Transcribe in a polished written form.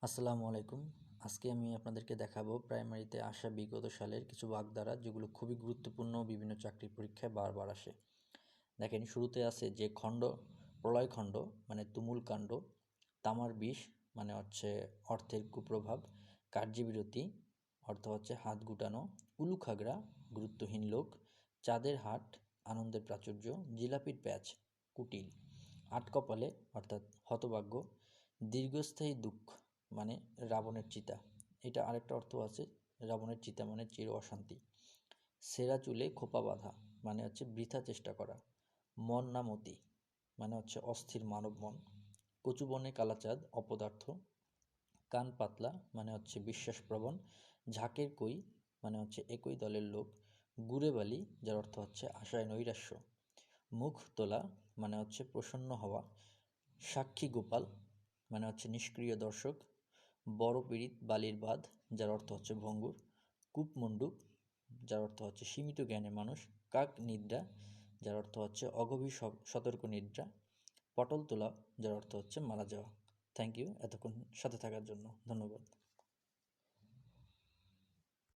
আসসালামু আলাইকুম। আজকে আমি আপনাদেরকে দেখাবো প্রাইমারিতে আসা বিগত সালের কিছু বাগধারা যেগুলো খুবই গুরুত্বপূর্ণ, বিভিন্ন চাকরির পরীক্ষায় বারবার আসে। দেখেন, শুরুতে আছে যে খণ্ড, প্রলয়খণ্ড মানে তুমুল কাণ্ড, তামার বিষ মানে হচ্ছে অর্থের কুপ্রভাব, কার্যবিরতি অর্থ হচ্ছে হাত গুটানো, উলুখাগড়া গুরুত্বহীন লোক, চাঁদের হাট আনন্দের প্রাচুর্য, জিলাপির প্যাচ কুটিল, আটকপালে অর্থাৎ হতভাগ্য, দীর্ঘস্থায়ী দুঃখ মানে রাবণের চিতা। এটা আরেকটা অর্থ আছে, রাবণের চিতা মানে চির অশান্তি। সেরা চুলে খোপা বাঁধা মানে হচ্ছে বৃথা চেষ্টা করা। মন না মতি মানে হচ্ছে অস্থির মানব মন। কচুবনে কালাচাঁদ অপদার্থ। কান পাতলা মানে হচ্ছে বিশ্বাসপ্রবণ। ঝাঁকের কই মানে হচ্ছে একই দলের লোক। গুড়ে বালি যার অর্থ হচ্ছে আশায় নৈরাশ্য। মুখ তোলা মানে হচ্ছে প্রসন্ন হওয়া। সাক্ষী গোপাল মানে হচ্ছে নিষ্ক্রিয় দর্শক। বড় পীড়িত বালির বাঁধ যার অর্থ হচ্ছে ভঙ্গুর। কূপমণ্ডূক যার অর্থ হচ্ছে সীমিত জ্ঞানের মানুষ। কাক নিদ্রা যার অর্থ হচ্ছে অগভীর সতর্ক নিদ্রা। পটল তোলা যার অর্থ হচ্ছে মারা যাওয়া। থ্যাংক ইউ এতক্ষণ সাথে থাকার জন্য, ধন্যবাদ।